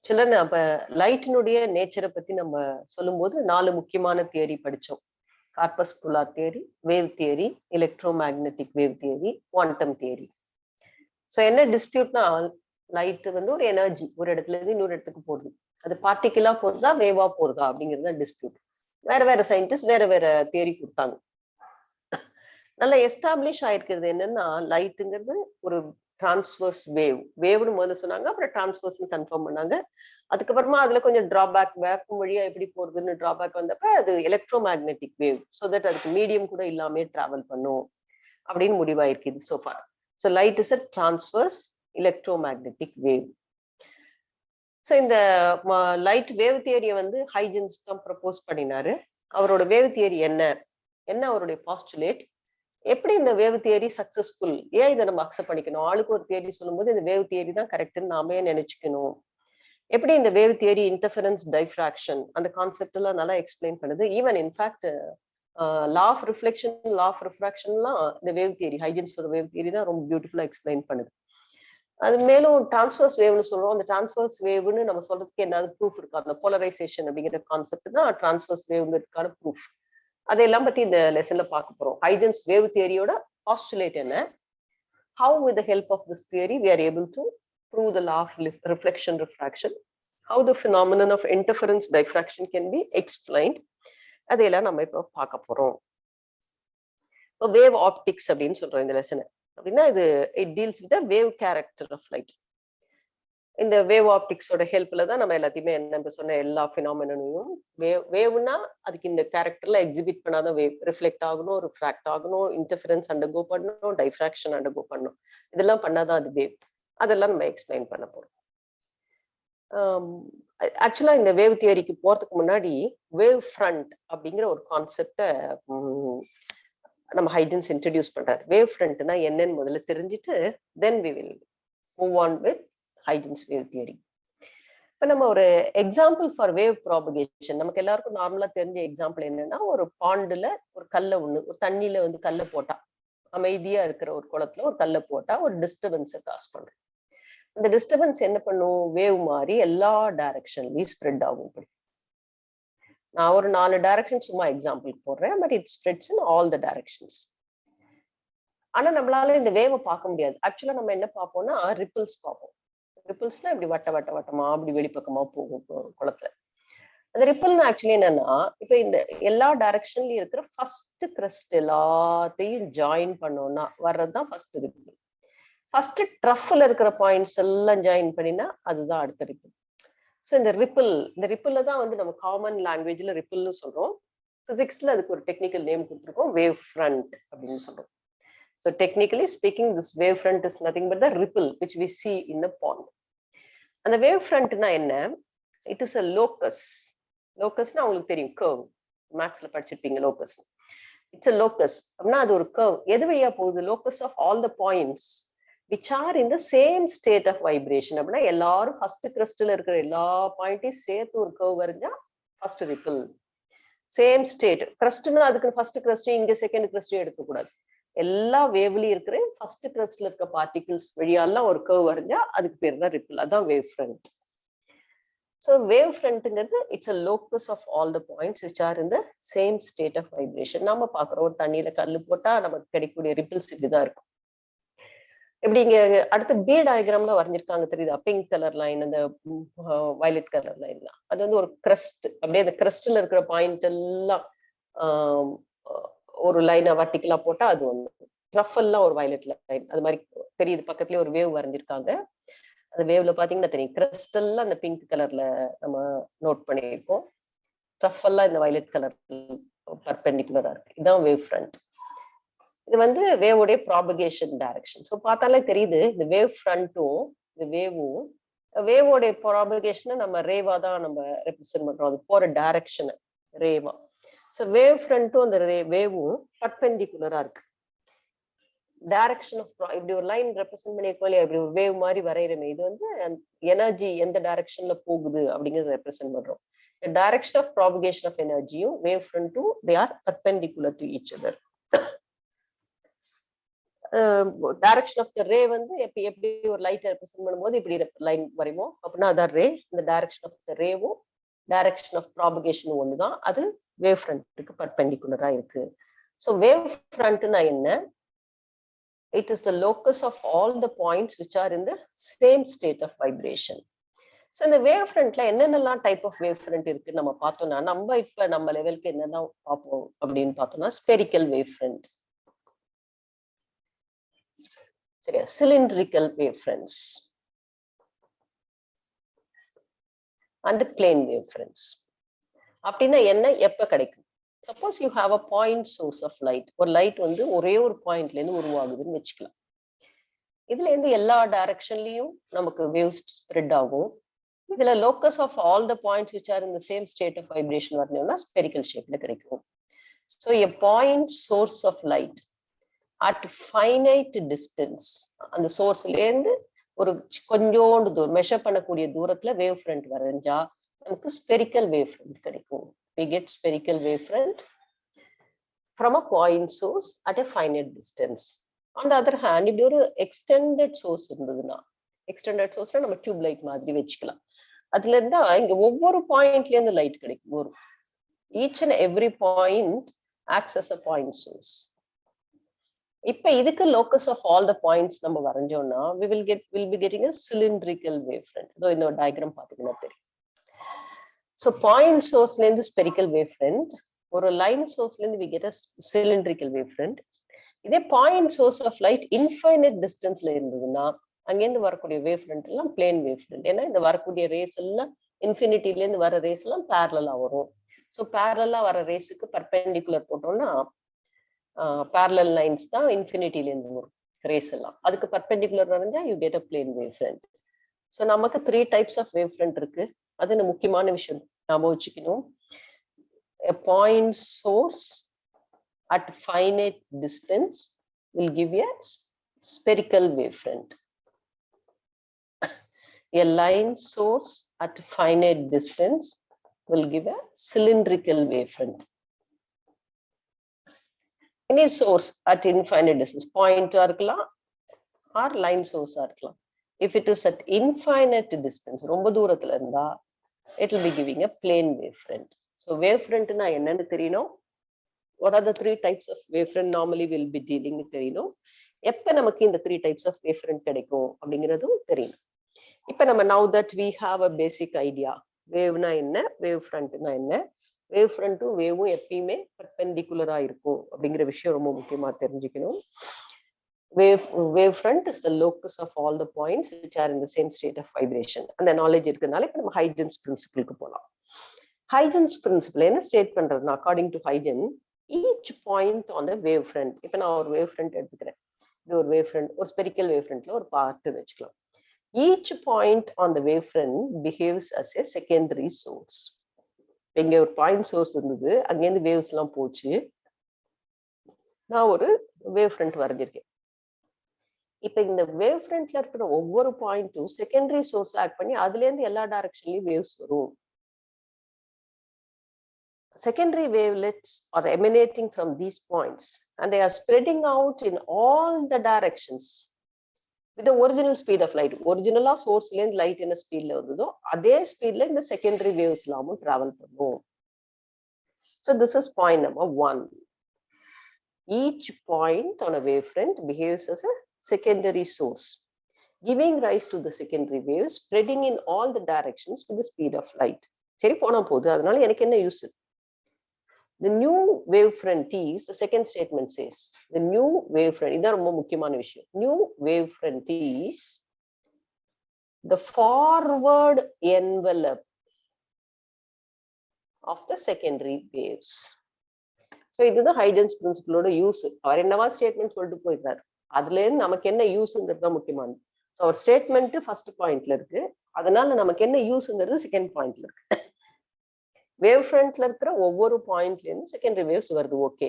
சிலர் அப்ப லைட்டினுடைய நேச்சரை பத்தி நம்ம சொல்லும்போது 4 முக்கியமான தியரி படிச்சோம். Corpuscular theory, wave theory, electro magnetic wave theory, quantum theory. So என்ன டிஸ்பியூட்னா, லைட் வந்து ஒரு எனர்ஜி ஒரு இடத்துல இருந்து இன்னொரு இடத்துக்கு போகுது. அது பார்ட்டிகிளா போறதா வேவா போறதா அப்படிங்கிறது தான் டிஸ்பியூட். வேற வேற சயின்டிஸ்ட் வேற வேற தியரி கொடுத்தாங்க. நல்லா எஸ்டாப்ளிஷ் ஆயிருக்கிறது என்னன்னா, லைட்டுங்கிறது ஒரு டிரான்ஸ்வர்ஸ் வேவ். வேவ்னு முதல்ல சொன்னாங்க, அப்புறம் டிரான்ஸ்வர்ஸ்னு கன்ஃபார்ம் பண்ணாங்க. அதுக்கப்புறமா அதுல கொஞ்சம் டிராபேக், வேக்கும் வழியா எப்படி போறதுன்னு டிராபேக் வந்தப்ப அது electro magnetic wave. So that அதுக்கு மீடியம் கூட இல்லாமே டிராவல் பண்ணும் அப்படின்னு முடிவாயிருக்கு இது so far. So light is a transverse electro magnetic wave. So இந்த லைட் வேவ் தியரியை வந்து ஹைஜன்ஸ் தான் ப்ரப்போஸ் பண்ணினாரு. அவரோட வேவ் தியரி என்ன அவருடைய பாஸ்டுலேட், எப்படி இந்த வேவ் தியரி சக்சஸ்ஃபுல், ஏன் இதை நம்ம அக்செப்ட் பண்ணிக்கணும், ஆளுக்கு ஒரு தியரி சொல்லும்போது இந்த வேவ் தியரி தான் கரெக்ட்னு நாமே நினைச்சுக்கணும், எப்படி இந்த வேவ் தியரி இன்டர்ஃபரன்ஸ் டைஃப்ராக்ஷன் அந்த கான்செப்ட் எல்லாம் நல்லா எக்ஸ்பிளைன் பண்ணுது. Even in fact law of reflection, law of ரிஃப்ராக்ஷன்லாம் இந்த வேவ் தியரி, ஹைஜன்ஸோட வேவ் தியரி தான் ரொம்ப பியூட்டிஃபுல்லா எக்ஸ்பிளைன் பண்ணுது. அது மேலும் டிரான்ஸ்வர்ஸ் வேவ்னு சொல்றோம். அந்த டிரான்ஸ்வர்ஸ் வேவ்னு நம்ம சொல்றதுக்கு ஏதாவது ப்ரூஃப் இருக்கா? அந்த போலரைசேஷன் அப்படிங்கிற கான்செப்ட் தான் டிரான்ஸ்வர்ஸ் வேவ்ங்கிறதுக்கான ப்ரூஃப். அதெல்லாம் பத்தி இந்த லெசன்ல பார்க்க போறோம். ஹைஜன்ஸ் வேவ் தியரியோட பாஸ்டுலேட் என்ன, how with the help of this theory we are able to prove the law of reflection refraction, how the phenomenon of interference diffraction can be explained, அதெல்லாம் நம்ம இப்போ பார்க்க போறோம். இப்போ வேவ் ஆப்டிக்ஸ் அப்படின்னு சொல்றோம் இந்த லெசனை. அப்படின்னா இது it deals with the wave character of light. இந்த வேவ் ஆப்டிக்ஸோட ஹெல்ப்ல தான் நம்ம எல்லாத்தையுமே என்ன சொன்ன எல்லா ஃபினாமினையும் வேவ்னா அதுக்கு இந்த கேரக்டர்ல எக்ஸிபிட் பண்ணாதான் வேவ் ரிஃப்ளெக்ட் ஆகணும், ரிஃப்ராக்ட் ஆகணும், இன்டர்ஃபரன்ஸ் அண்டர்கோ பண்ணணும், டைஃப்ராக்ஷன் அண்டர்கோ பண்ணணும். இதெல்லாம் பண்ணாதான் அது வேவ். அதெல்லாம் நம்ம எக்ஸ்பிளைன் பண்ண போறோம். ஆக்சுவலா இந்த வேவ் தியரிக்கு போறதுக்கு முன்னாடி வேவ் ஃப்ரண்ட் அப்படிங்கிற ஒரு கான்செப்டை நம்ம ஹைஜன்ஸ் இன்ட்ரடியூஸ் பண்றாரு. வேவ் ஃப்ரண்ட்னா என்னன்னு முதல்ல தெரிஞ்சுட்டு then we will move on with Huygens wave theory. இப்ப நம்ம ஒரு எக்ஸாம்பிள் ஃபார் வேவ் ப்ராபகேஷன், நமக்கு எல்லாருக்கும் நார்மலா தெரிஞ்ச எக்ஸாம்பிள் என்னன்னா, ஒரு பாண்டுல ஒரு கல்லை ஒரு தண்ணியில வந்து கல்லை போட்டா, அமைதியா இருக்கிற ஒரு குளத்துல ஒரு கல்லை போட்டா ஒரு டிஸ்டர்பன்ஸை காஸ் பண்றோம். அந்த டிஸ்டர்பன்ஸ் என்ன பண்ணும், வேவ் மாதிரி எல்லா டைரக்ஷன்லயும் ஸ்ப்ரெட் ஆகும். நான் ஒரு 4 டைரக்ஷன் சும்மா எக்ஸாம்பிள் போடுறேன், but it spreads in all the directions. ஆனா நம்மளால இந்த வேவை பார்க்க முடியாது. ஆக்சுவலா நம்ம என்ன பார்ப்போம்னா ரிப்பிள்ஸ் பார்ப்போம். ரிப்பிள்ஸ்னா இப்படி வட்டமா அப்படி வெளிப்பக்கமா போகும் குளத்துல. அந்த ரிப்பிள்னா ஆக்சுவலி என்னன்னா, இப்ப இந்த எல்லா டைரக்ஷன்லயும் இருக்கிற ஃபர்ஸ்ட் கிரஸ்ட் எல்லாத்தையும் ஜாயின் பண்ணோம்னா வர்றதுதான் ஃபர்ஸ்ட் ரிப்பிள். ஃபர்ஸ்ட் ட்ரஃப்ல இருக்கிற பாயிண்ட்ஸ் எல்லாம் ஜாயின் பண்ணினா அதுதான் அடுத்த ரிப்பிள். ஸோ இந்த ரிப்பிள்ல தான் வந்து நம்ம காமன் லாங்குவேஜ்ல ரிப்பிள்னு சொல்றோம். பிசிக்ஸ்ல அதுக்கு ஒரு டெக்னிக்கல் நேம் கொடுத்துருக்கோம், வேவ் ஃப்ரண்ட் அப்படின்னு சொல்றோம். So technically speaking, this wave front is nothing but the ripple which we see in the pond. And the wave front na enna, it is a locus. Locus na ungalku theriyum, curve. Maths la padichirpeenga locus. It's a locus. Apna adu or curve. Edhu valiya pogudu, locus of all the points which are in the same state of vibration. Apna ellarum first crust la irukra ella point is சேர்த்து ஒரு curve varanja first ripple. Same state. Crust na adukku first crust inga second crust எடுக்க கூடாது. எல்லா வேவ்லயும் இருக்கிற first கிரஸ்ட்ல இருக்க particles வழியெல்லாம் ஒரு curve வரைஞ்சா அதுக்கு பேர் தான் ரிப்பிள். அதான் வேவ் ஃப்ரண்ட். ஸோ வேவ் ஃப்ரண்ட்ங்கிறது it's a locus of all the points which are in the same state of vibration. நம்ம பாக்குறோம் ஒரு தண்ணியில கல்லு போட்டா நமக்கு கிடைக்கக்கூடிய ரிப்பிள்ஸ் இப்படிதான் இருக்கும். இப்படி இங்க அடுத்த பி டயக்ராம்ல வரைஞ்சிருக்காங்க தெரியுதா, பிங்க் கலர் லைன், அந்த வயலட் கலர் லைன்லாம் அது வந்து ஒரு கிரஸ்ட். அப்படியே அந்த கிரஸ்ட்ல இருக்கிற பாயிண்ட் எல்லாம் ஒரு லைனை வர்டிகலா போட்டா அது ஒண்ணு, ட்ரஃபல்லாம் ஒரு வயலட் லைன் அது மாதிரி தெரியுது. பக்கத்துலயே ஒரு வேவ் வரைஞ்சிருக்காங்க. அந்த வேவ்ல பாத்தீங்கன்னா தெரியும், கிறிஸ்டல்லாம் அந்த பிங்க் கலர்ல நம்ம நோட் பண்ணியிருக்கோம், ட்ரஃபல்லாம் இந்த வயலட் கலர் பர்பெண்டிகுலரா இருக்கு. இதுதான் வேவ் ஃப்ரண்ட். இது வந்து வேவோடைய ப்ராபகேஷன் டைரக்ஷன். ஸோ பார்த்தாலே தெரியுது இந்த வேவ் ஃப்ரண்ட்டும் இந்த வேவோடைய ப்ராபகேஷனை நம்ம ரேவா தான் நம்ம ரெப்ரசென்ட் பண்றோம், அது போற டைரக்ஷன் ரேவா. ஸோ வேவ் ஃப்ரண்ட்டும் அந்த வேவும் பர்பெண்டிகுலரா இருக்கு. டைரக்ஷன் ஆஃப் இப்படி ஒரு லைன் ரெப்ரசென்ட் பண்ணியிருக்கோம் இல்லையா, இப்படி ஒரு வேவ் மாதிரி வரைகிறமே, இது வந்து எனர்ஜி எந்த டைரக்ஷன்ல போகுது அப்படிங்கிறத ரெப்ரசென்ட் பண்றோம். The direction of propagation of energy, wave front, they are perpendicular to each other. Direction of the ray வந்து எப்படி ஒரு லைட் ரெப்ரசென்ட் பண்ணும்போது இப்படி லைன் வரையுமோ அப்படின்னா அதான் ரே. இந்த டைரக்ஷன் ஆஃப் த ரேவும் டைரக்ஷன் ஆஃப் ப்ராபகேஷனும் ஒண்ணுதான். அது வேவ் ஃப்ரண்ட்டுக்கு பர்பெண்டிகுலரா இருக்கு. ஸோ வேவ் ஃப்ரண்ட்னா என்ன? It is the locus of all the points which are in the same state of vibration. So இந்த வேவ் ஃப்ரண்ட்ல என்னென்னலாம் டைப் ஆஃப் வேவ் ஃப்ரண்ட் இருக்குன்னு நம்ம பார்த்தோம்னா, நம்ம லெவலுக்கு என்னெல்லாம் பார்ப்போம் அப்படின்னு பார்த்தோம்னா, ஸ்பெரிக்கல் வேவ் ஃப்ரண்ட், சரியா, cylindrical wave fronts and plane wave fronts. அப்படின்னா என்ன, எப்ப கிடைக்கும்? Suppose you have a point source of light. ஒரு லைட் வந்து ஒரே ஒரு பாயிண்ட்ல இருந்து உருவாகுதுன்னு வச்சுக்கலாம். இதுல இருந்து எல்லா டைரக்ஷன்லயும் நமக்கு வேவ்ஸ் ஸ்ப்ரெட் ஆகும். இதுல locus of all the points which are in the same state of vibration வரணும்னா ஸ்பெரிக்கல் ஷேப்ல கிடைக்கும். So a point source of light at finite distance, அந்த சோர்ஸ்ல இருந்து ஒரு கொஞ்சோண்டு தூரம் மெஷர் பண்ணக்கூடிய தூரத்துல வேவ் ஃப்ரண்ட் வரைஞ்சா நமக்கு ஸ்பெரிக்கல் வேவ் ஃப்ரண்ட் கிடைக்கும். We get spherical wavefront from a point source at a finite distance. On the other hand, இப்படி ஒரு extended source இருந்ததுன்னா, extended source நம்ம டியூப் லைட் மாதிரி வச்சுக்கலாம். அதுல இருந்தா இங்க ஒவ்வொரு பாயிண்ட்ல இருந்து லைட் கிடைக்கும். ஒரு each and every point acts as a point source. இப்ப இதுக்கு locus of all the points நம்ம வரைஞ்சோம்னா we'll be getting a cylindrical wavefront. இதோ இந்த டயக்ராம் பாத்தீங்கன்னா தெரியும். So point source ல இருந்து spherical wavefront, ஒரு line source ல இருந்து we get a cylindrical wavefront. இதே point source of light infinite distance ல இருந்ததுன்னா அங்கேருந்து வரக்கூடிய wavefront எல்லாம் plane wavefront. ஏன்னா இந்த வரக்கூடிய ரேஸ் எல்லாம் இன்ஃபினிட்டில இருந்து வர ரேஸ் எல்லாம் பேரலா வரும். ஸோ பேரலா வர ரேஸுக்கு பர்பெண்டிகுலர் போட்டோம்னா parallel lines தான் இன்ஃபினிட்டில இருந்து வரும் ரேஸ் எல்லாம். அதுக்கு பர்பெண்டிகுலர் வரைஞ்சா you get a plane wavefront. So நமக்கு 3 types of wavefront இருக்கு. அது முக்கியமான விஷயம் நாம வச்சுக்கணும். A point source at finite distance will give you a spherical wavefront. A line source at finite distance will give a cylindrical wavefront. Any source at infinite distance, point இருக்கலாம் or line source இருக்கலாம். If it is at infinite distance, ரொம்ப தூரத்துல இருந்தா it will be giving a plane wavefront. So wavefront na என்னன்னு தெரியணும். What are the 3 types of wavefront normally will be dealing தெரியணும். எப்ப நமக்கு இந்த 3 types of wavefront கிடைக்கும் அப்படிங்கிறதும் தெரியணும். இப்ப நம்ம now that we have a basic idea, wave na என்ன, wavefront na என்ன, wavefront waveவும் எப்பயுமே perpendicular-ஆ இருக்கும் அப்படிங்கிற விஷயம் ரொம்ப முக்கியமா தெரிஞ்சுக்கணும். Wavefront is the locus of all the points which are in the same state of vibration. அந்த knowledge இருக்கனால இப்ப நம்ம Huygen's principle-க்கு போலாம். Huygen's principle என்ன ஸ்டேட் பண்றதுன்னா, according to Huygen, each point on the wavefront, இப்ப நான் ஒரு wavefront எடுத்துக்கிறேன். இது ஒரு wavefront, ஒரு spherical wavefrontல ஒரு பார்ட் வச்சுக்கலாம். Each point on the wavefront behaves as a secondary source. இங்க ஒரு பாயிண்ட் சோர்ஸ் இருந்தது, அங்கேருந்து வேவ்ஸ் எல்லாம் போச்சு. நான் ஒரு wavefront வரைஞ்சிருக்கேன். இப்ப இந்த வேவ் ஃப்ரண்ட்ல இருக்கிற ஒவ்வொரு பாயிண்ட்டும் செகண்டரி சோர்ஸ் ஆக்ட் பண்ணி அதுல இருந்து எல்லா டைரக்ஷன்லயும் வேவ்ஸ் வரும். Secondary wavelets are emanating from these points and they are spreading out in all the directions with the original speed of light. Original source ல இருந்து லைட் என்ன ஸ்பீட்ல வந்ததோ அதே ஸ்பீட்ல இந்த செகண்டரி வேவ்ஸ் எல்லாமும் டிராவல் பண்ணும். So this is point number 1. Each point on a wavefront behaves as a secondary source, giving rise to the secondary waves spreading in all the directions with the speed of light. சரி போனா போகுது, அதனால எனக்கு என்ன use? The new wavefront is, the second statement says, the new wavefront, இதான் ரொம்ப முக்கியமான விஷயம். New wavefront is the forward envelope of the secondary waves. So இதுதான் Huygen's principle-ஓட யூஸ். அவர் என்னவா ஸ்டேட்மெண்ட் சொல்லிட்டு போயிடுறாரு, அதுல இருந்து நமக்கு என்ன யூஸ்ங்கிறது தான் முக்கியமானது. ஸோ ஒரு ஸ்டேட்மெண்ட் ஃபர்ஸ்ட் பாயிண்ட்ல இருக்கு, அதனால நமக்கு என்ன யூஸ்ங்கிறது செகண்ட் பாயிண்ட்ல இருக்கு. வேவ் ஃப்ரண்ட்ல இருக்கிற ஒவ்வொரு பாயிண்ட்ல இருந்து செகண்டரி வேவ்ஸ் வருது. ஓகே,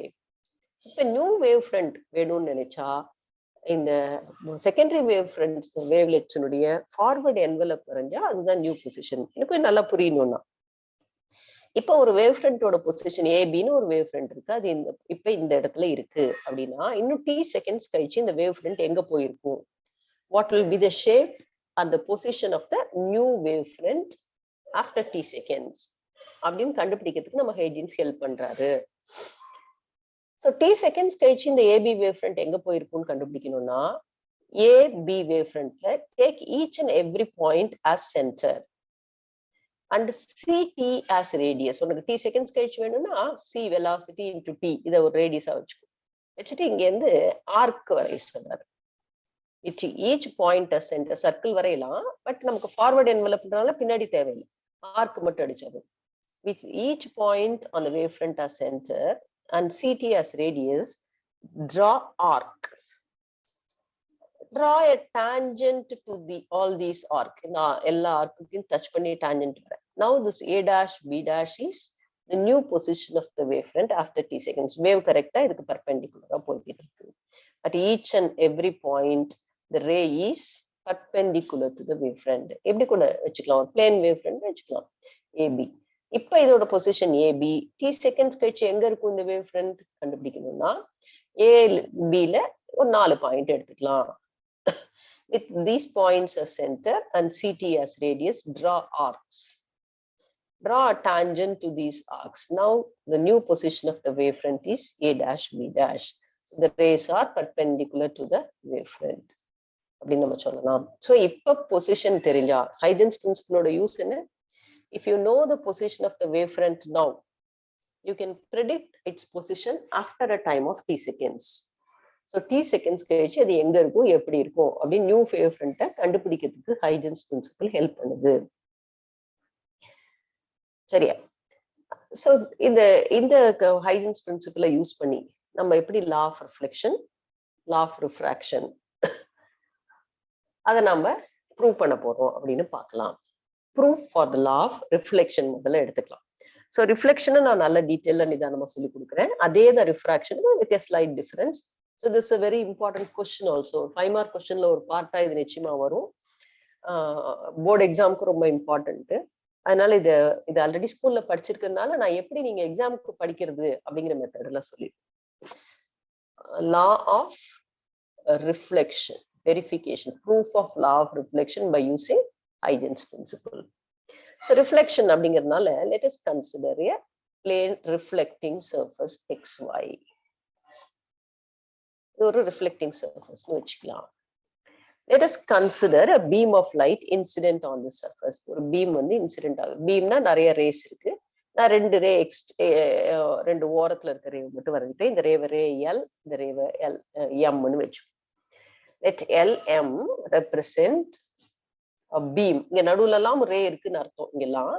இப்ப நியூ வேவ் ஃப்ரண்ட் வேணும்னு நினைச்சா இந்த செகண்டரி வேவ் ஃப்ரண்ட்ஸ் வேவ்லெட்ஸினுடைய ஃபார்வர்ட் என்வலப் வரைஞ்சா அதுதான் நியூ பொசிஷன். எனக்கு நல்லா புரியணும்னா இப்போ ஒரு வேவ் ஃப்ரண்டோட பொசிஷன் ஏபின்னு ஒரு வேவ் ஃப்ரண்ட் இருக்கு. அது இப்ப இந்த இடத்துல இருக்கு அப்படின்னா இன்னும் t செகண்ட்ஸ் கழிச்சு இந்த வேவ் ஃப்ரண்ட் எங்க போயிருக்கும்? What will be the shape and the position of the new wave front after t seconds? அப்படின்னு கண்டுபிடிக்கிறதுக்கு நம்ம ஹைஜன்ஸ் ஹெல்ப் பண்றாரு. ஸோ t செகண்ட்ஸ் கழிச்சு இந்த ஏபி வேவ் ஃப்ரண்ட் எங்க போயிருக்கும்னு கண்டுபிடிக்கணும்னா AB wave frontல take each and every point as center and CT as radius. உனக்கு t seconds கழிச்சு வேணும்னா c velocity into t இத ஒரு ரேடியஸா வச்சுட்டு இங்க இருந்து ஆர்க் வரைய சொல்றாரு. each point as center circle வரையலாம், பட் நமக்கு ஃபார்வர்ட் என்வலப்னால பின்னாடி தேவையில்லை, ஆர்க் மட்டும் அடிச்சது. With each point on the wavefront as center and CT as radius, draw arc. Draw a tangent to all these arc. எல்லா ஆர்க்குக்கும் டச் பண்ணி tangent வரேன். Now this A dash B dash is the new position of the wavefront after t seconds. Wave correctா இதுக்கு perpendicular போயிட்டு இருக்கு. At each and every point, the ray is perpendicular to the wavefront. எப்படி கூட வச்சுக்கலாம், plane wavefront வச்சுக்கலாம் AB. இப்ப இதோட position AB. t seconds கழிச்சு எங்க இருக்கும் இந்த wavefront கண்டுபிடிக்கணும்னா ABல ஒரு 4 பாயிண்ட் எடுத்துக்கலாம். With these points as center and CT as radius, draw arcs. Draw a tangent to these arcs. Now the new position of the wavefront is A dash B dash. So the rays are perpendicular to the wavefront. அப்படின்னு நம்ம சொல்லலாம். So இப்ப position தெரிஞ்சா Huygens பிரின்சிபலோட use என்ன? If you know the position of the wavefront now, you can predict its position after a time of t seconds. So t seconds கழிச்சு அது எங்க இருக்கும் எப்படி இருக்கும் அப்படின்னு நியூ wavefront கண்டுபிடிக்கிறதுக்கு ஹைஜன்ஸ் பிரின்சிபல் ஹெல்ப் பண்ணுது. சரியா? ஸோ இந்த ஹைஜன்ஸ் பிரின்சிபலை யூஸ் பண்ணி நம்ம எப்படி law of reflection, law of refraction அதை நம்ம ப்ரூவ் பண்ண போறோம் அப்படின்னு பார்க்கலாம். Proof for the law of reflection முதல்ல எடுத்துக்கலாம். ஸோ ரிஃப்ளெக்ஷனை நான் நல்ல டீட்டெயில நிதானமா சொல்லி கொடுக்குறேன். அதே தான் refraction with a slight difference. So this a very important question also. 5 mark கொஸ்டின்ல ஒரு பார்ட்டா இது நிச்சயமா வரும். போர்டு எக்ஸாமுக்கு ரொம்ப இம்பார்ட்டன்ட். அதனால இது ஆல்ரெடி ஸ்கூல்ல படிச்சிருக்கிறதுனால நான் எப்படி நீங்க எக்ஸாமுக்கு படிக்கிறது அப்படிங்கிற மெத்தட்ல சொல்லி law of reflection verification, proof of law of reflection by using Huygens principle. So reflection அப்படிங்கிறதுனால let us consider a plane reflecting surface XY. இது ஒரு ரிஃப்ளெக்டிங் சர்ஃபேஸ்னு வச்சுக்கலாம். Let us consider a beam of light incident on the surface. ஒரு beam வந்து incident ஆகுது. பீம்னா நிறைய race இருக்கு. நான் ரெண்டு ஓரத்துல இருக்க ரேவ் மட்டும் வரைஞ்சிட்டேன். இந்த ரே எல், இந்த ரேவ எம்னு வச்சு. Let LM represent a beam. இங்க நடுவுல எல்லாம் ரே இருக்குன்னு அர்த்தம் இங்கெல்லாம்.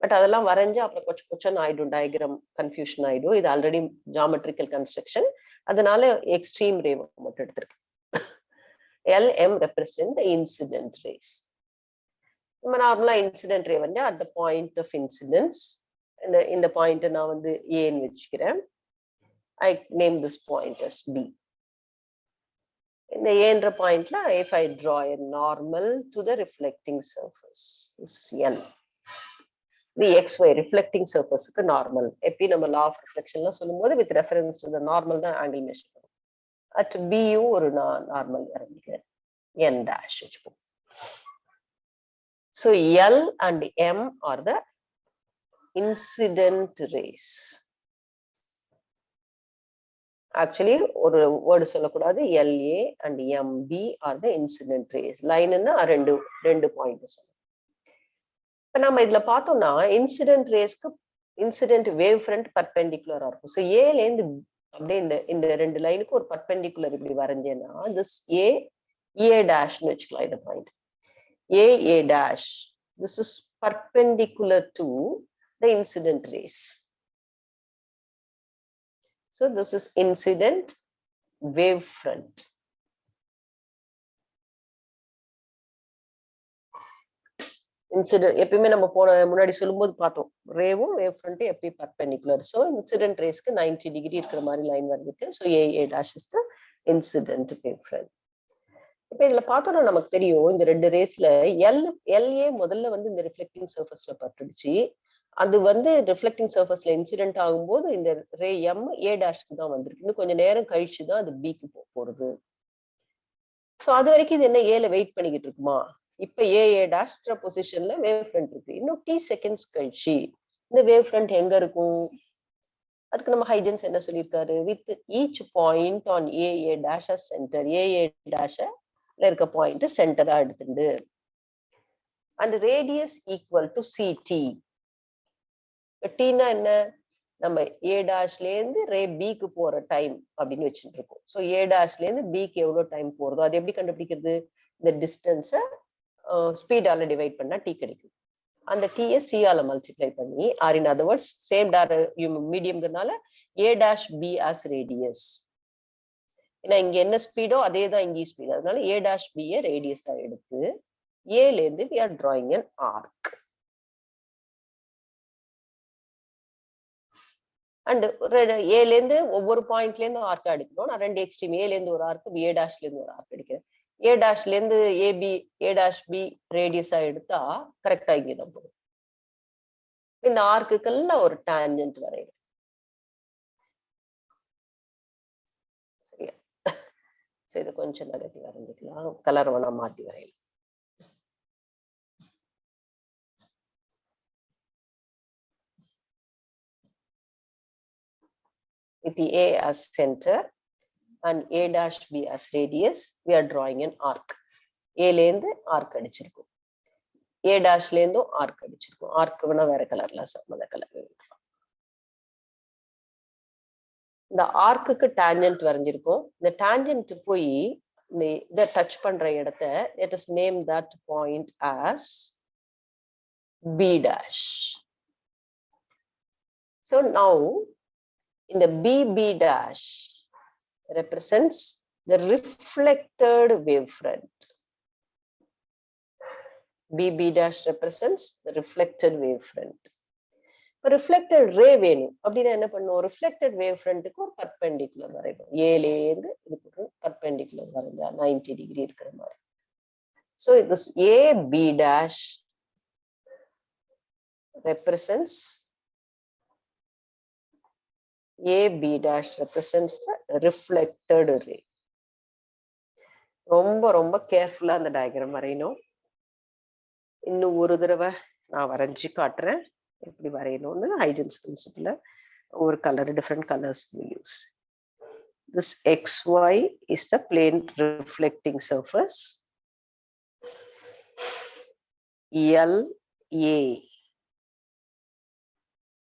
பட் அதெல்லாம் வரைஞ்சு அப்புறம் கொச்சன் ஆயிடும், டயக்ராம் கன்ஃபியூஷன் ஆயிடும். இது ஆல்ரெடி ஜியோமெட்ரிக்கல் கன்ஸ்ட்ரக்ஷன், அதனால எக்ஸ்ட்ரீம் ரே மட்டும் எடுத்திருக்கேன். LM represent the incident rays. நம்ம நார்மலா இன்சிடென்ட் ரே வந்து at the point of incidence, இந்த பாயிண்ட் நான் வந்து ஏன்னு வச்சுக்கிறேன். I name this point as B. இந்த ஏன்ற பாயிண்ட்ல if I draw a normal to the reflecting surface, this is N. The XY reflecting surface க்கு நார்மல். எப்பி நம்ம law of reflectionல சொல்லும்போது with reference to the normal தான் angle measure பண்ணுவோம். At B ஒரு normal வரைஞ்சிக்கிறேன். N dash வச்சுப்போம். So L and M are the incident rays. Actually ஒரு word சொல்லக்கூடாது. LA and MB are the incident rays. லைன்னா ரெண்டு point சொல்லணும். இப்ப நம்ம இதுல பார்த்தோம்னா இன்சிடென்ட் ரேஸ்க்கு இன்சிடென்ட் வேவ் ஃப்ரண்ட் பர்பெண்டிகுலரா இருக்கும். ஸோ ஏல இருந்து அப்படியே இந்த ரெண்டு லைனுக்கு ஒரு பர்பெண்டிகுலர் இப்படி வரைஞ்சேன்னா திஸ் ஏ டேஷ்னு வச்சுக்கலாம். இந்த point A dash, this is perpendicular to the incident race. So this is incident wave front. Incident எப்பயுமே நம்ம முன்னாடி சொல்லும்போது பார்த்தோம், ரேவும் வேவ் ஃப்ரண்ட் எப்பயும் பர்பெண்டிகுலர். ஸோ இன்சிடென்ட் ரேஸ்க்கு 90 டிகிரி இருக்கிற மாதிரி லைன் வந்துட்டு so A dash is the incident wave front. இப்போ இதுல பார்த்தோம்னா நமக்கு தெரியும் இந்த ரெண்டு ரேஸ்ல எல்ஏ முதல்ல வந்து இந்த ரிஃப்ளெக்டிங் சர்ஃபேஸ்ல பட்டுடுச்சு. அது வந்து ரிஃப்ளெக்டிங் சர்ஃபேஸ்ல இன்சிடென்ட் ஆகும்போது இந்த ரே எம் ஏ டேஷ்க்கு தான் வந்திருக்கு. இன்னும் கொஞ்சம் நேரம் கழிச்சு தான் அது பிக்கு போறது. சோ அது வரைக்கும் இது என்ன ஏல வெயிட் பண்ணிக்கிட்டு இருக்குமா? இப்ப ஏ டேஷ் பொசிஷன்ல வேவ் ஃப்ரண்ட் இருக்கு. இன்னும் t செகண்ட்ஸ் கழிச்சு இந்த வேவ் ஃப்ரண்ட் எங்க இருக்கும்? அதுக்கு நம்ம ஹைஜன்ஸ் என்ன சொல்லியிருக்காரு? With each point on A dash as centre, A டேஷ்ல இருக்க பாயிண்ட் சென்டரா எடுத்துண்டு and radius equal to ct. t னா என்ன? நம்ம ஏ டேஷ்ல இருந்து ரே பிக்கு போற டைம் அப்படின்னு வச்சுட்டு இருக்கோம். ஸோ ஏ டேஷ்ல இருந்து பிக்கு எவ்வளவு டைம் போறதோ அது எப்படி கண்டுபிடிக்கிறது? இந்த டிஸ்டன்ஸை ஸ்பீடால டிவைட் பண்ணா டி கிடைக்கும். அந்த டீயை சியால மல்டிப்ளை பண்ணி or in other words same மீடியம்னால A dash B as radius. ஏன்னா இங்க என்ன ஸ்பீடோ அதே தான் இங்கேயும் ஸ்பீட். அதனால ஏ டேஷ் பியை ரேடியஸா எடுத்து ஏல இருந்து we are drawing an arc. And ஏல இருந்து ஒவ்வொரு பாயிண்ட்ல இருந்து ஆர்க் அடிக்கணும். நான் ரெண்டு எக்ஸ்ட்ரீம் ஏல இருந்து ஒரு ஆர்க், ஏ டேஷ்ல இருந்து ஒரு ஆர்க் அடிக்கிறேன். ஏ டேஷ்ல இருந்து ஏ டேஷ் பி ரேடியஸா எடுத்தா கரெக்டா இங்கே தான் போகும். இந்த ஆர்க்குக்கெல்லாம் ஒரு டான்ஜென்ட் வரையும். சரியா? சரி, இது கொஞ்சம் நகர்த்தி வரைஞ்சிக்கலாம். கலர் வேணா மாத்தி வரையலாம். With A as center and A dash B as radius, we are drawing an arc. A லேந்து arc அடிச்சிருக்கும். A dash லேந்தும் arc அடிச்சிருக்கும். arc வேணா வேற கலர்ல சம்மந்த கலர். இந்த ஆர்க்குக்கு டான்ஜென்ட் வரைஞ்சிருக்கும். இந்த டான்ஜென்ட் போய் இதை டச் பண்ற இடத்த let us name that point as B dash. So now in the BB dash represents the reflected wavefront. BB dash represents the reflected wavefront. Reflected ray வேணும் அப்படின்னா என்ன பண்ணுவோம்? reflected wavefrontக்கு ஒரு perpendicular வரைவோம். ஏல இருந்து இதுக்கு ஒரு perpendicular வரைஞ்சா 90 டிகிரி இருக்கிற மாதிரி. So this AB dash represents AB dash represents the reflected ray. ரொம்ப ரொம்ப கேர்ஃபுல்லா அந்த டயக்ராம் வரையணும். இன்னும் ஒரு தடவை நான் வரைஞ்சி காட்டுறேன் எப்படி வரையணும்னு. ஹைஜன்ஸ் பிரின்சிபிள்ல ஒரு colour different colours use. This XY is the plane reflecting surface. LA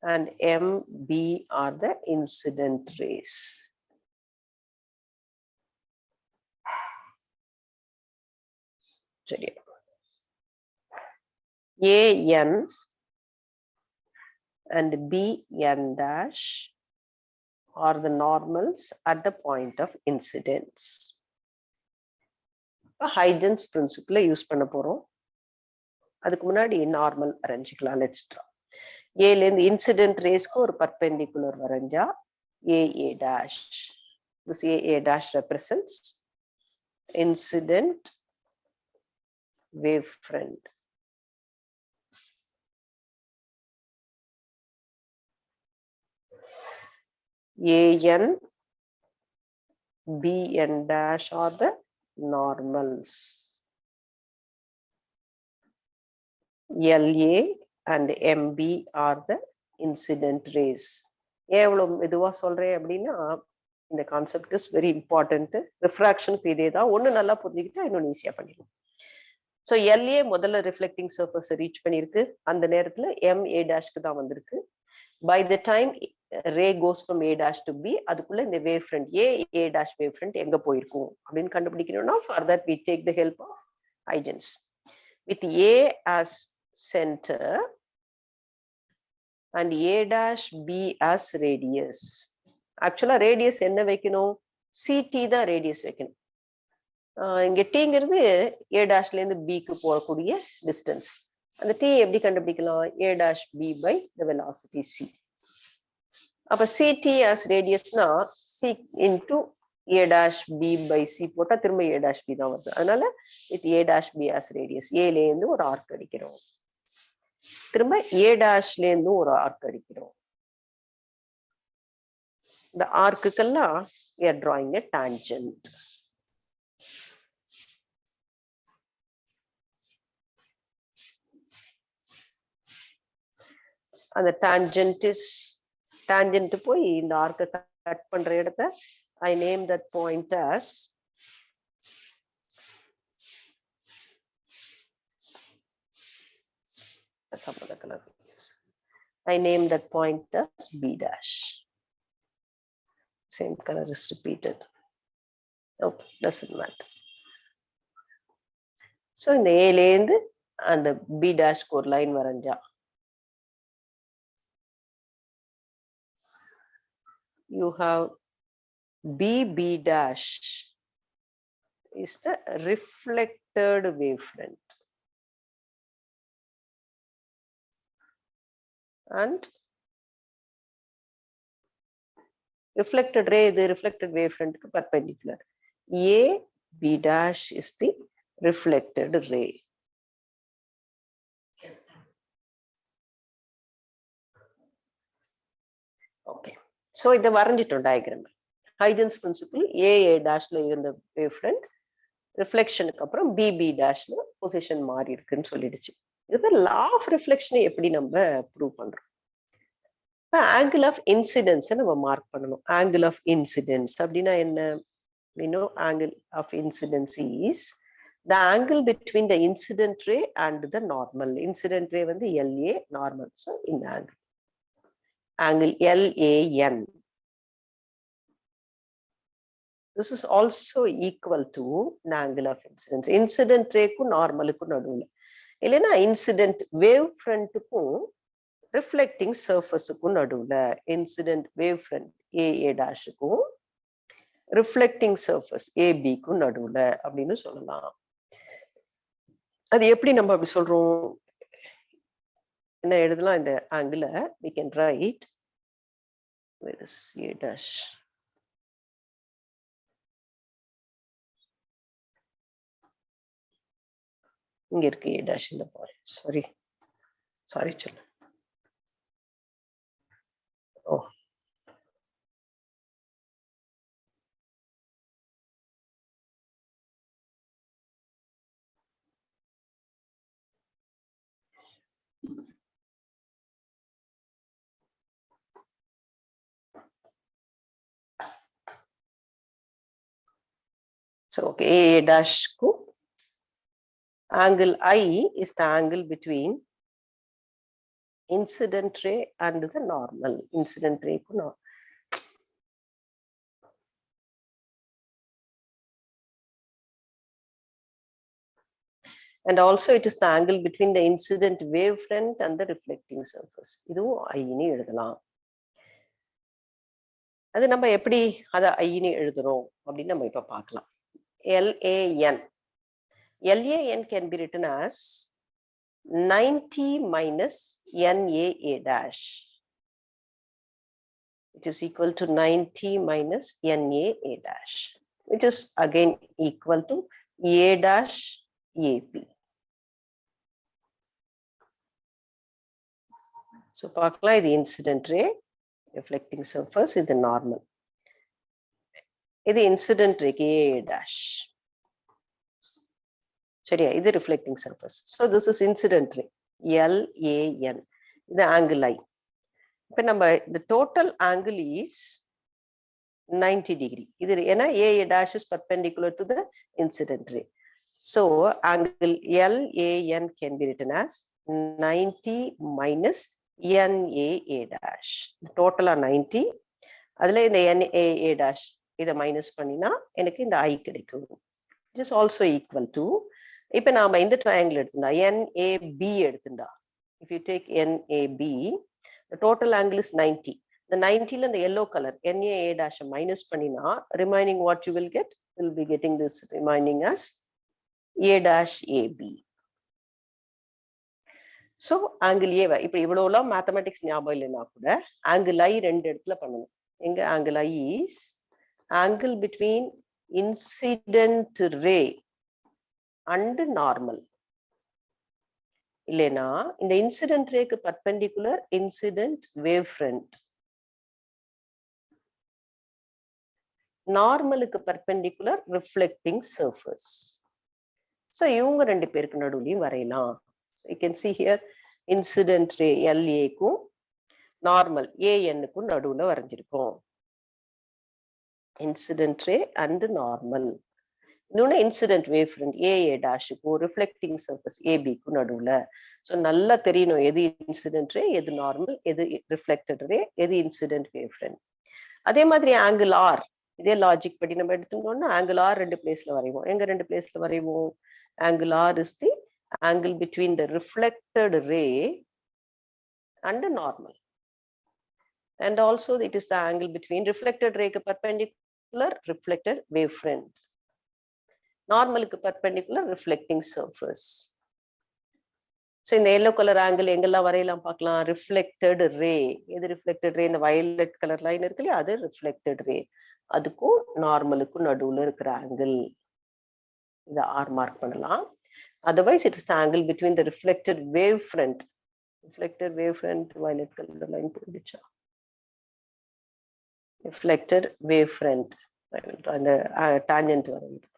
and MB are the incident rays. சரியா? AN and BN dash are the normals at the point of incidence. Huygen's principle use பண்ண போறோம். அதுக்கு முன்னாடி normal வரைஞ்சிக்கலாம். Let's draw. ஏல இருந்து incident ரேஸ்க்கு ஒரு perpendicular வரைஞ்சா AA dash. This AA dash represents incident wavefront. AN, BN dash are the normals. LA and MB are the incident rays. எவ்வளவு மெதுவா சொல்றேன் அப்படின்னா இந்த கான்செப்ட் இஸ் வெரி இம்பார்ட்டன்ட். ரிஃப்ராக்ஷனுக்கு இதே தான். ஒண்ணு நல்லா புரிஞ்சுக்கிட்டா இன்னொன்னு ஈஸியா பண்ணிடலாம். ஸோ LA முதல்ல ரிஃப்ளெக்டிங் சர்ஃபேஸ் ரீச் பண்ணிருக்கு. அந்த நேரத்துல MA டேஷ்க்கு தான் வந்திருக்கு. By the time ray goes from A dash to B, அதுக்குள்ள இந்த wave front A dash wave front எங்க போயிருக்கும் அப்படின்னு கண்டுபிடிக்கணும்னா for that we take the help of Huygens. With A as center and A dash B as radius. ஆக்சுவலா radius என்ன வைக்கணும்? CT தான் ரேடியஸ் வைக்கணும். இங்க டீங்கிறது A டேஷ்ல இருந்து பிக்கு போகக்கூடிய டிஸ்டன்ஸ். அந்த T எப்படி கண்டுபிடிக்கலாம்? A dash B by the velocity C. அப்ப CT as radiusனா C into A dash B by C போட்டா திரும்ப A dash B தான் வருது. அதனால with A dash B as radius, A ல இருந்து ஒரு ஆர்க் அடிக்கிறோம். திரும்ப A டேஷ்ல இருந்து ஒரு ஆர்க் அடிக்கிறோம். இந்த ஆர்க்குக்கெல்லாம் we are drawing a tangent. அந்த tangent போய் இந்த ஆர்க்கை கட் பண்ற இடத்த I name that point as some other color. I name that point as B dash. Same color is repeated. Okay, doesn't matter. So in the A லேந்து அந்த B dash ஒரு line வரைஞ்சா you have B dash is the reflected wavefront. And reflected ray, the reflected wavefront perpendicular. A B dash is the reflected ray. Okay. So இத வரைஞ்சிட்டோம் diagram. Huygen's principle A dashல இருந்த wavefront reflectionக்கு அப்புறம் B dashல position மாறி இருக்குன்னு சொல்லிடுச்சு. இது law of reflection எப்படி நம்ம prove பண்றோம்? angle of incidence நம்ம மார்க் பண்ணணும். angle of incidence அப்படினா என்ன? We know angle of incidence is the angle between the incident ray and the normal. Incident ray வந்து LA, normal. So இந்த angle LAN. This is also equal to the angle of incidence. Incident ray க்கு normal க்கு நடுவுல. இல்லனா incident wave front க்கும் reflecting surface க்கும் நடுவுல. Incident wave front AA dash க்கும் reflecting surface AB க்கும் நடுவுல அப்படினு சொல்லலாம். அது எப்படி நம்ம அப்படி சொல்றோம்? என்ன எழுதலாம் இந்த angle we can write where is A dash. இங்க இருக்கு A dash இந்த பாயிண்ட். சாரி சொல்ல. ஓ. So okay, A dash ku angle I is the angle between incident ray and the normal. Incident ray ku no. And also it is the angle between the incident wavefront and the reflecting surface. இதுவும் I னு எழுதலாம். அது நம்ம எப்படி அத I னு எழுதுறோம் அப்படின்னு நம்ம இப்ப பார்க்கலாம். LAN. LAN can be written as 90 minus NAA dash. It is equal to 90 minus NAA dash, which is again equal to A dash AP. So பார்க்கலாம் இது incident ray, reflecting surface, இது normal. இது incident ray A dash. சரியா, இது reflecting surface. So this is incident ray LAN. இது angle I. இப்ப நம்ம the total angle is 90 degree. இது ஏன்னா A dash is perpendicular to the incident ray. So angle LAN can be written as 90 minus NAA dash. Total 90. அதுல இந்த NAA dash இதை minus பண்ணினா எனக்கு இந்த I கிடைக்கும். It is also equal to, இப்ப நாம இந்த triangle எடுத்துட்டா NAB எடுத்துட்டா, if you take NAB, the total angle is 90. The 90 ல இந்த yellow color NAA dash minus பண்ணினா remaining what you will get, will be getting this remaining as A dash AB. So angle A, இப்ப இவ்வளவுலாம் mathematics ஞாபகம் இல்லைன்னா கூட angle I ரெண்டு இடத்துல பண்ணணும். எங்க angle I is angle between incident ray and normal. இல்லைனா இந்த இன்சிடென்ட் ரேக்கு பர்பெண்டிகுலர் இன்சிடென்ட் வேவ் ஃப்ரண்ட், நார்மலுக்கு பர்பெண்டிகுலர் ரிஃப்ளெக்டிங் சர்ஃபேஸ். ஸோ இவங்க ரெண்டு பேருக்கு நடுவுலையும் வரையலாம். So you can see here incident ray LAக்கும் நார்மல் ANக்கும் நடுவுல வரைஞ்சிருக்கோம். Incident ray and normal. இன்னொன்னு இன்சிடென்ட் வேவ் ஃப்ரண்ட் AA டாஷுக்கும் ரிஃப்ளெக்டிங் சர்ஃபேஸ் ABக்கும் நடுவுல. ஸோ நல்லா தெரியணும் எது இன்சிடென்ட் ரே, எது நார்மல், எது ரிஃப்ளெக்டட் ரே, எது இன்சிடென்ட் வேவ் ஃப்ரண்ட். அதே மாதிரி ஆங்கிள் R, இதே லாஜிக் படி நம்ம எடுத்துட்டோம்னா ஆங்கிள் R ரெண்டு பிளேஸ்ல வரைவோம். எங்க ரெண்டு பிளேஸ்ல வரைவோம்? Angle R is the angle between the reflected ray and the normal, and also it is the angle between reflected ray perpendicular reflected wave front, normal perpendicular reflecting surface. So in the yellow color angle எங்கெல்லாம் வரையலாம் பார்க்கலாம். reflected ray, எது reflected ray? இந்த violet color line இருக்கு இல்லையா, அது reflected ray. அதுக்கும் நார்மலுக்கும் நடுவுல இருக்கிற ஆங்கிள், இதை R மார்க் பண்ணலாம். Otherwise it is the angle between the reflected wave front, violet color line போயிடுச்சா, reflected wave front, அந்த tangent வரையுது.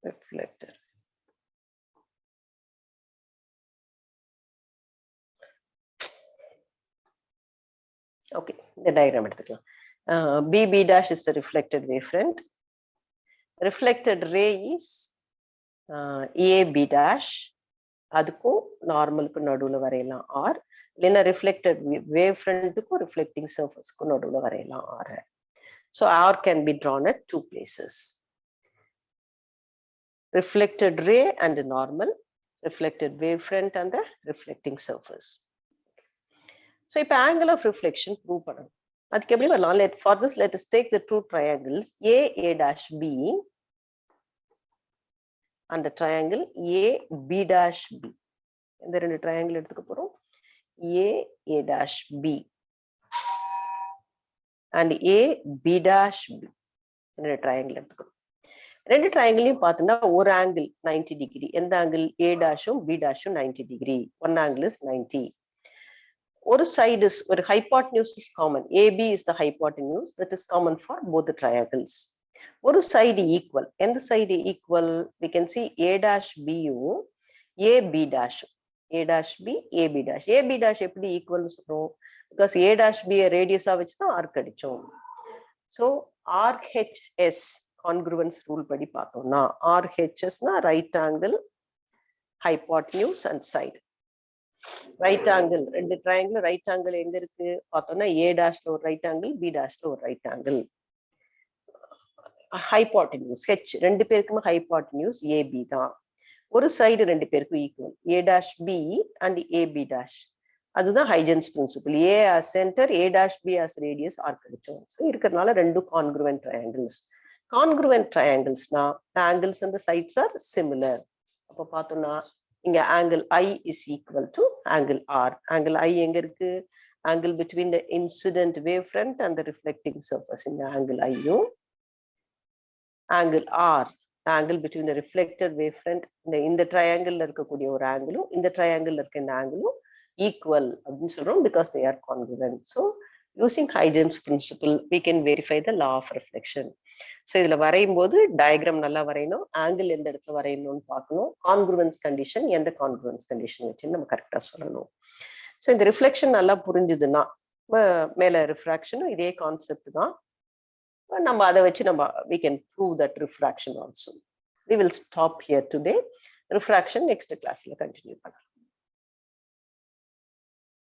reflected. Okay, இந்த diagram எடுத்துக்கலாம். BB dash is the reflected wave front. Reflected ray is AB dash. அதுக்கும் நார்மலுக்கு நடுவுல வரையலாம் R. இல்லைன்னா reflected wave front-க்கும் reflecting surface-க்கும் நடுவுல வரையலாம் R. So R can be drawn at two places. Reflected ray and normal, reflected wave front and the reflecting surface. So இப்போ angle of reflection prove பண்ணணும். அதுக்கு எப்படி வரலாம்? For this let us take the two triangles A dash B and the triangle AB dash B. இந்த ரெண்டு triangle எடுத்துக்க போறோம். A dash B and AB dash B. இந்த triangle எடுத்துக்கிறோம். ரெண்டு ட்ரையாங்கிளையும் பார்த்தோம்னா ஒரு ஆங்கிள் 90 டிகிரி. எந்த angle? A டாஷும் B டாஷும் 90 degree. One angle is 90. ஒரு சைடு இஸ் ஒரு hypotenuse is common. AB is the hypotenuse that is common for both the triangles. ஒரு side equal. எந்த side equal? we can see A dash B யும் AB டாஷும். A dash B AB dash. AB dash எப்படி ஈக்குவல்னு சொல்றோம்? because A dash B ரேடியஸா வச்சு தான் arc அடிச்சோம். so RHS congruence rule படி பார்த்தோம்னா RHS னா right angle, hypotenuse and side. Right angle ரெண்டு ட்ரையாங்கிள் ரைட் ஆங்கிள் எங்க இருக்கு பார்த்தோம்னா A டாஷ்ல ஒரு ரைட் ஆங்கிள், B டாஷ்ல ஒரு ரைட் ஆங்கிள். ஹைபாட்னியூஸ் H ரெண்டு பேருக்குமே ஹைபாட்னியூஸ் AB தான். ஒரு சைடு ரெண்டு பேருக்கும் equal. A dash B and AB dash. அதுதான் Huygens principle. A as center, A dash B as radius arc அடிச்சோம். ஸோ இருக்கிறதுனால ரெண்டு congruent triangles. Congruent triangles na the angles and the sides are similar. அப்ப பார்த்தோம்னா இங்க angle I is equal to angle R. Angle I எங்க இருக்கு? Angle between the incident wave front and the reflecting surface. இந்த angle I யும் angle R, angle between the reflected wave front, இந்த triangle இருக்கக்கூடிய ஒரு angle-ம் இந்த triangle இருக்க இந்த angle-ம் equal அப்படின்னு சொல்றோம் because they are congruent. So using Huygen's principle we can verify the law of reflection. So இதுல வரையும் போது டயக்ராம் நல்லா வரையணும், ஆங்கிள் எந்த இடத்துல வரையணும்னு பார்க்கணும், கான்க்ருவன்ஸ் கண்டிஷன் எந்த கான்க்ருவன்ஸ் கண்டிஷன் வச்சு நம்ம கரெக்டா சொல்லணும். ஸோ இந்த ரிஃப்ளெக்ஷன் நல்லா புரிஞ்சுதுன்னா மேல ரிஃப்ராக்ஷனும் இதே கான்செப்ட் தான். நம்ம அதை வச்சு நம்ம we can prove that refraction also. We will stop here today. Refraction next classல கண்டினியூ பண்ணலாம்.